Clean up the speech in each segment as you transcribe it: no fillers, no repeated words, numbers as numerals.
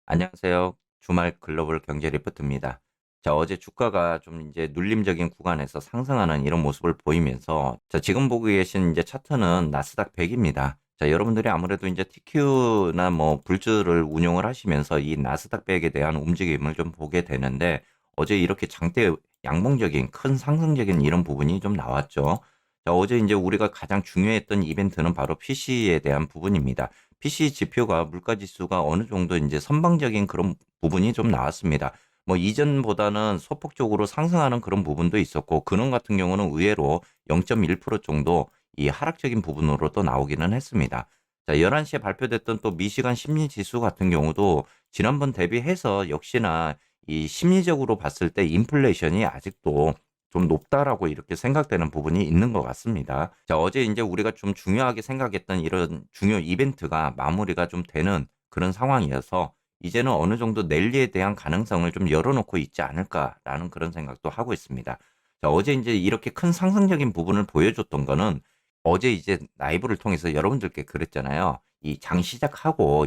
안녕하세요. 주말 글로벌 경제 리포트입니다. 자, 어제 주가가 좀 이제 눌림적인 구간에서 상승하는 이런 모습을 보이면서, 자, 지금 보고 계신 이제 차트는 나스닥 100입니다. 자, 여러분들이 아무래도 이제 TQ나 뭐 불주를 운용을 하시면서 이 나스닥 100에 대한 움직임을 좀 보게 되는데, 어제 이렇게 장대 양봉적인 큰 상승적인 이런 부분이 좀 나왔죠. 자, 어제 이제 우리가 가장 중요했던 이벤트는 바로 PC에 대한 부분입니다. PC 지표가 물가 지수가 어느 정도 이제 선방적인 그런 부분이 좀 나왔습니다. 뭐 이전보다는 소폭적으로 상승하는 그런 부분도 있었고, 근원 같은 경우는 의외로 0.1% 정도 이 하락적인 부분으로 또 나오기는 했습니다. 자, 11시에 발표됐던 또 미시간 심리 지수 같은 경우도 지난번 대비해서 역시나 이 심리적으로 봤을 때 인플레이션이 아직도 좀 높다라고 이렇게 생각되는 부분이 있는 것 같습니다. 자, 어제 이제 우리가 좀 중요하게 생각했던 이런 중요 이벤트가 마무리가 좀 되는 그런 상황이어서 이제는 어느 정도 랠리에 대한 가능성을 좀 열어놓고 있지 않을까라는 그런 생각도 하고 있습니다. 자, 어제 이제 이렇게 큰 상승적인 부분을 보여줬던 거는 어제 이제 라이브를 통해서 여러분들께 그랬잖아요. 이 장 시작하고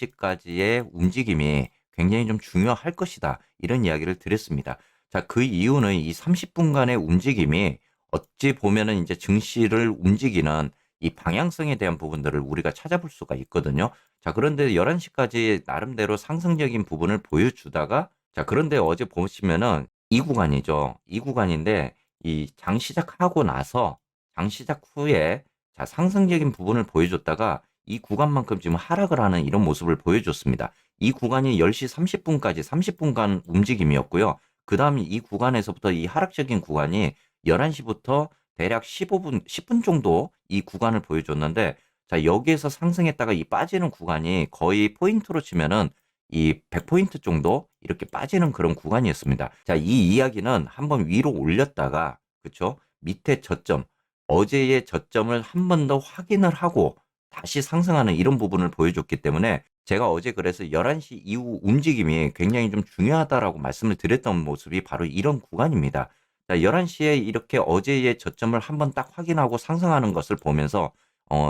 11시까지의 움직임이 굉장히 좀 중요할 것이다. 이런 이야기를 드렸습니다. 자, 그 이유는 이 30분간의 움직임이 어찌 보면은 이제 증시를 움직이는 이 방향성에 대한 부분들을 우리가 찾아볼 수가 있거든요. 자, 그런데 11시까지 나름대로 상승적인 부분을 보여주다가, 자, 그런데 어제 보시면은 이 구간이죠. 이 구간인데 이 장 시작하고 나서 장 시작 후에 자, 상승적인 부분을 보여줬다가 이 구간만큼 지금 하락을 하는 이런 모습을 보여줬습니다. 이 구간이 10시 30분까지 30분간 움직임이었고요. 그다음 이 구간에서부터 이 하락적인 구간이 11시부터 대략 15분, 10분 정도 이 구간을 보여줬는데, 자, 여기에서 상승했다가 이 빠지는 구간이 거의 포인트로 치면은 이 100포인트 정도 이렇게 빠지는 그런 구간이었습니다. 자, 이 이야기는 한번 위로 올렸다가, 그쵸? 밑에 저점, 어제의 저점을 한 번 더 확인을 하고 다시 상승하는 이런 부분을 보여줬기 때문에 제가 어제 그래서 11시 이후 움직임이 굉장히 좀 중요하다라고 말씀을 드렸던 모습이 바로 이런 구간입니다. 자, 11시에 이렇게 어제의 저점을 한번 딱 확인하고 상승하는 것을 보면서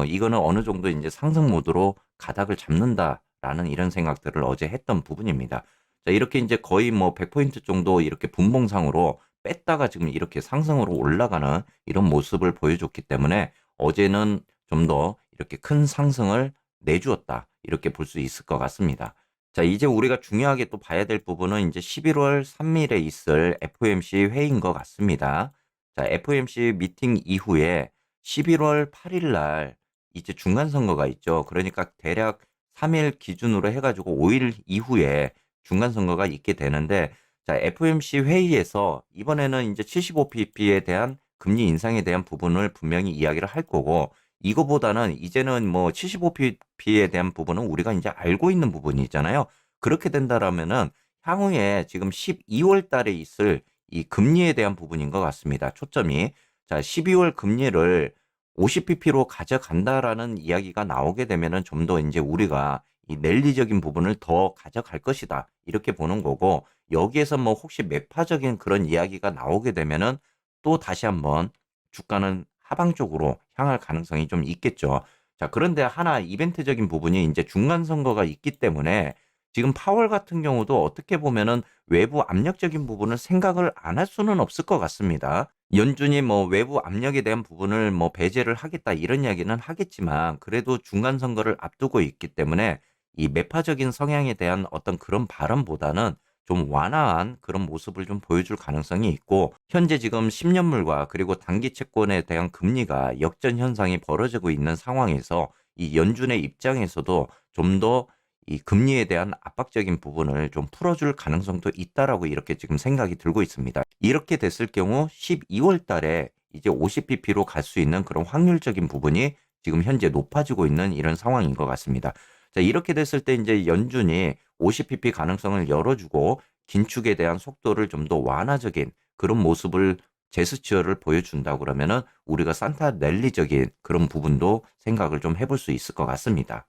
이거는 어느 정도 이제 상승 모드로 가닥을 잡는다라는 이런 생각들을 어제 했던 부분입니다. 자, 이렇게 이제 거의 뭐 100포인트 정도 이렇게 분봉상으로 뺐다가 지금 이렇게 상승으로 올라가는 이런 모습을 보여줬기 때문에 어제는 좀 더 이렇게 큰 상승을 내주었다. 이렇게 볼 수 있을 것 같습니다. 자, 이제 우리가 중요하게 또 봐야 될 부분은 이제 11월 3일에 있을 FOMC 회의인 것 같습니다. 자, FOMC 미팅 이후에 11월 8일 날 이제 중간 선거가 있죠. 그러니까 대략 3일 기준으로 해가지고 5일 이후에 중간 선거가 있게 되는데, 자, FOMC 회의에서 이번에는 이제 75pp에 대한 금리 인상에 대한 부분을 분명히 이야기를 할 거고, 이거보다는 이제는 뭐 75pp에 대한 부분은 우리가 이제 알고 있는 부분이잖아요. 그렇게 된다라면은 향후에 지금 12월 달에 있을 이 금리에 대한 부분인 것 같습니다. 초점이. 자, 12월 금리를 50pp로 가져간다라는 이야기가 나오게 되면은 좀 더 이제 우리가 이 랠리적인 부분을 더 가져갈 것이다. 이렇게 보는 거고, 여기에서 뭐 혹시 매파적인 그런 이야기가 나오게 되면은 또 다시 한번 주가는 하방 쪽으로 향할 가능성이 좀 있겠죠. 자, 그런데 하나 이벤트적인 부분이 이제 중간 선거가 있기 때문에 지금 파월 같은 경우도 어떻게 보면은 외부 압력적인 부분을 생각을 안 할 수는 없을 것 같습니다. 연준이 뭐 외부 압력에 대한 부분을 뭐 배제를 하겠다 이런 이야기는 하겠지만, 그래도 중간 선거를 앞두고 있기 때문에 이 매파적인 성향에 대한 어떤 그런 발언보다는 좀 완화한 그런 모습을 좀 보여줄 가능성이 있고, 현재 지금 10년물과 그리고 단기 채권에 대한 금리가 역전 현상이 벌어지고 있는 상황에서 이 연준의 입장에서도 좀 더 이 금리에 대한 압박적인 부분을 좀 풀어줄 가능성도 있다라고 이렇게 지금 생각이 들고 있습니다. 이렇게 됐을 경우 12월 달에 이제 50pp로 갈 수 있는 그런 확률적인 부분이 지금 현재 높아지고 있는 이런 상황인 것 같습니다. 자, 이렇게 됐을 때 이제 연준이 50pp 가능성을 열어주고 긴축에 대한 속도를 좀 더 완화적인 그런 모습을 제스처를 보여준다 그러면은 우리가 산타 랠리적인 그런 부분도 생각을 좀 해볼 수 있을 것 같습니다.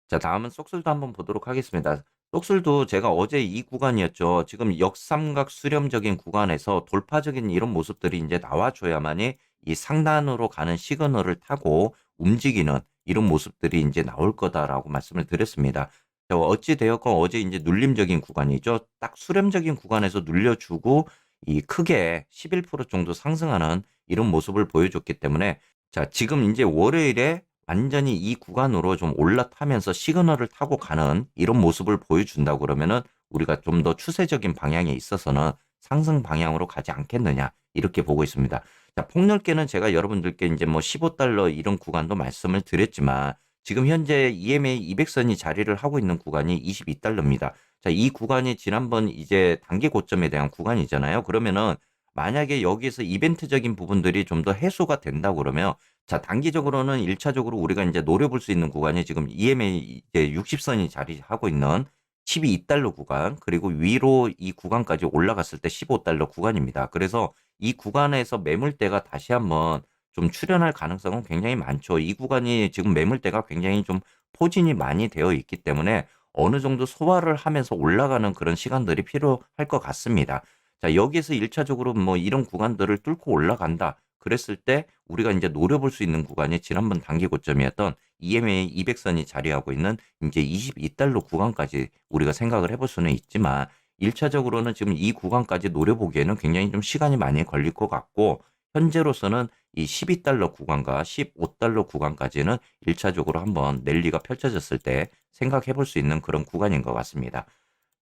자, 다음은 쏙술도 한번 보도록 하겠습니다. 쏙술도 제가 어제 이 구간이었죠. 지금 역삼각 수렴적인 구간에서 돌파적인 이런 모습들이 이제 나와줘야만이 이 상단으로 가는 시그널을 타고 움직이는 이런 모습들이 이제 나올 거다라고 말씀을 드렸습니다. 어찌 되었건 어제 이제 눌림적인 구간이죠. 딱 수렴적인 구간에서 눌려주고 이 크게 11% 정도 상승하는 이런 모습을 보여줬기 때문에 자, 지금 이제 월요일에 완전히 이 구간으로 좀 올라타면서 시그널을 타고 가는 이런 모습을 보여준다고 그러면은 우리가 좀 더 추세적인 방향에 있어서는 상승 방향으로 가지 않겠느냐 이렇게 보고 있습니다. 자, 폭넓게는 제가 여러분들께 이제 뭐 15달러 이런 구간도 말씀을 드렸지만 지금 현재 EMA 200선이 자리를 하고 있는 구간이 22달러입니다. 자, 이 구간이 지난번 이제 단기 고점에 대한 구간이잖아요. 그러면은 만약에 여기에서 이벤트적인 부분들이 좀 더 해소가 된다고 그러면 자, 단기적으로는 1차적으로 우리가 이제 노려볼 수 있는 구간이 지금 EMA 이제 60선이 자리하고 있는 12달러 구간, 그리고 위로 이 구간까지 올라갔을 때 15달러 구간입니다. 그래서 이 구간에서 매물대가 다시 한번 좀 출현할 가능성은 굉장히 많죠. 이 구간이 지금 매물대가 굉장히 좀 포진이 많이 되어 있기 때문에 어느 정도 소화를 하면서 올라가는 그런 시간들이 필요할 것 같습니다. 자, 여기에서 1차적으로 뭐 이런 구간들을 뚫고 올라간다. 그랬을 때 우리가 이제 노려볼 수 있는 구간이 지난번 단기 고점이었던 EMA 200선이 자리하고 있는 이제 22달러 구간까지 우리가 생각을 해볼 수는 있지만 1차적으로는 지금 이 구간까지 노려보기에는 굉장히 좀 시간이 많이 걸릴 것 같고 현재로서는 이 12달러 구간과 15달러 구간까지는 1차적으로 한번 랠리가 펼쳐졌을 때 생각해 볼 수 있는 그런 구간인 것 같습니다.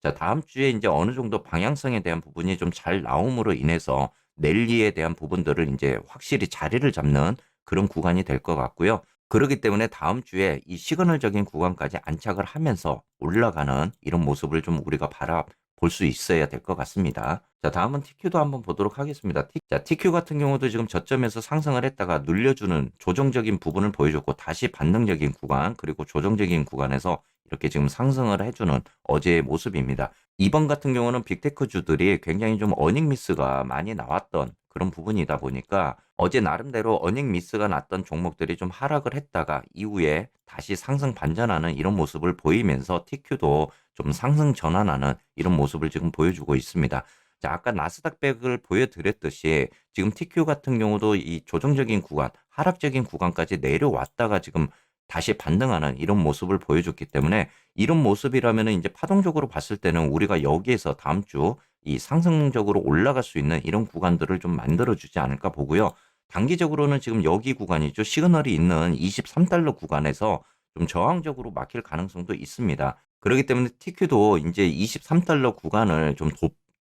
자, 다음 주에 이제 어느 정도 방향성에 대한 부분이 좀 잘 나옴으로 인해서 랠리에 대한 부분들을 이제 확실히 자리를 잡는 그런 구간이 될 것 같고요. 그렇기 때문에 다음 주에 이 시그널적인 구간까지 안착을 하면서 올라가는 이런 모습을 좀 우리가 바라볼 수 있어야 될 것 같습니다. 자, 다음은 TQ도 한번 보도록 하겠습니다. 자, TQ 같은 경우도 지금 저점에서 상승을 했다가 눌려주는 조정적인 부분을 보여줬고 다시 반등적인 구간 그리고 조정적인 구간에서 이렇게 지금 상승을 해주는 어제의 모습입니다. 이번 같은 경우는 빅테크주들이 굉장히 좀 어닝 미스가 많이 나왔던 그런 부분이다 보니까 어제 나름대로 어닝 미스가 났던 종목들이 좀 하락을 했다가 이후에 다시 상승 반전하는 이런 모습을 보이면서 TQ도 좀 상승 전환하는 이런 모습을 지금 보여주고 있습니다. 자, 아까 나스닥 백을 보여드렸듯이 지금 TQ 같은 경우도 이 조정적인 구간, 하락적인 구간까지 내려왔다가 지금 다시 반등하는 이런 모습을 보여줬기 때문에 이런 모습이라면은 이제 파동적으로 봤을 때는 우리가 여기에서 다음 주 이 상승적으로 올라갈 수 있는 이런 구간들을 좀 만들어 주지 않을까 보고요. 단기적으로는 지금 여기 구간이죠. 시그널이 있는 23달러 구간에서 좀 저항적으로 막힐 가능성도 있습니다. 그렇기 때문에 TQ도 이제 23달러 구간을 좀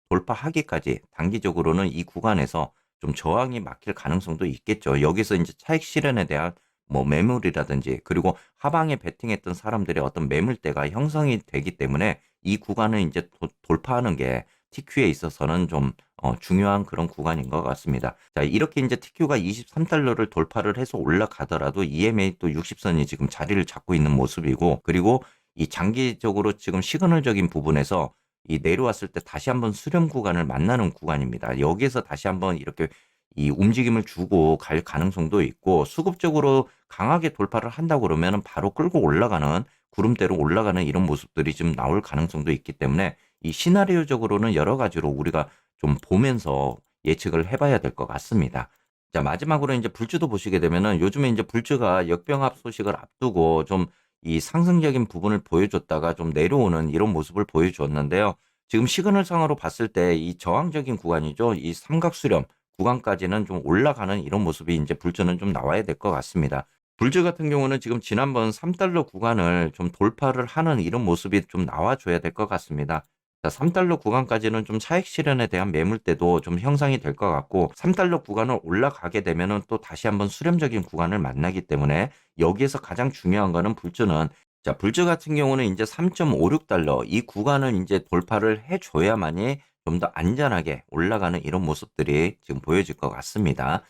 돌파하기까지 단기적으로는 이 구간에서 좀 저항이 막힐 가능성도 있겠죠. 여기서 이제 차익 실현에 대한 뭐 매물이라든지 그리고 하방에 베팅했던 사람들의 어떤 매물대가 형성이 되기 때문에 이 구간을 이제 돌파하는 게 TQ에 있어서는 좀 중요한 그런 구간인 것 같습니다. 자, 이렇게 이제 TQ가 23달러를 돌파를 해서 올라가더라도 EMA 또 60선이 지금 자리를 잡고 있는 모습이고 그리고 이 장기적으로 지금 시그널적인 부분에서 이 내려왔을 때 다시 한번 수렴 구간을 만나는 구간입니다. 여기에서 다시 한번 이렇게 이 움직임을 주고 갈 가능성도 있고 수급적으로 강하게 돌파를 한다고 그러면 바로 끌고 올라가는 구름대로 올라가는 이런 모습들이 좀 나올 가능성도 있기 때문에 이 시나리오적으로는 여러 가지로 우리가 좀 보면서 예측을 해봐야 될 것 같습니다. 자, 마지막으로 이제 불주도 보시게 되면은 요즘에 이제 불주가 역병합 소식을 앞두고 좀 이 상승적인 부분을 보여줬다가 좀 내려오는 이런 모습을 보여주었는데요. 지금 시그널상으로 봤을 때 이 저항적인 구간이죠. 이 삼각수렴 구간까지는 좀 올라가는 이런 모습이 이제 불주는 좀 나와야 될 것 같습니다. 불주 같은 경우는 지금 지난번 3달러 구간을 좀 돌파를 하는 이런 모습이 좀 나와줘야 될 것 같습니다. 자, 3달러 구간까지는 좀 차익 실현에 대한 매물대도 좀 형성이 될 것 같고 3달러 구간을 올라가게 되면은 또 다시 한번 수렴적인 구간을 만나기 때문에 여기에서 가장 중요한 거는 불주는 자, 불주 같은 경우는 이제 3.56달러 이 구간을 이제 돌파를 해줘야만이 좀 더 안전하게 올라가는 이런 모습들이 지금 보여질 것 같습니다.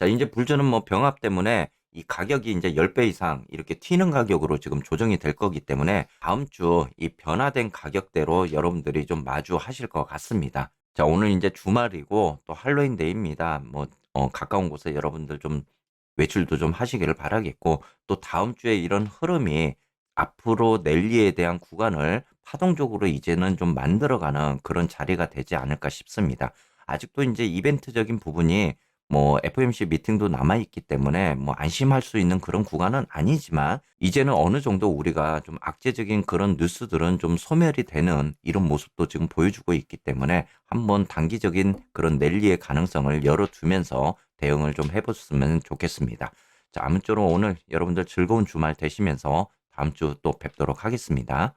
자, 이제 불주는 뭐 병합 때문에 이 가격이 이제 10배 이상 이렇게 튀는 가격으로 지금 조정이 될 거기 때문에 다음 주 이 변화된 가격대로 여러분들이 좀 마주하실 것 같습니다. 자, 오늘 이제 주말이고 또 할로윈 데이입니다. 뭐, 가까운 곳에 여러분들 좀 외출도 좀 하시기를 바라겠고 또 다음 주에 이런 흐름이 앞으로 랠리에 대한 구간을 파동적으로 이제는 좀 만들어가는 그런 자리가 되지 않을까 싶습니다. 아직도 이제 이벤트적인 부분이 뭐 FOMC 미팅도 남아 있기 때문에 뭐 안심할 수 있는 그런 구간은 아니지만 이제는 어느 정도 우리가 좀 악재적인 그런 뉴스들은 좀 소멸이 되는 이런 모습도 지금 보여주고 있기 때문에 한번 단기적인 그런 랠리의 가능성을 열어두면서 대응을 좀 해봤으면 좋겠습니다. 자, 아무쪼록 오늘 여러분들 즐거운 주말 되시면서 다음 주 또 뵙도록 하겠습니다.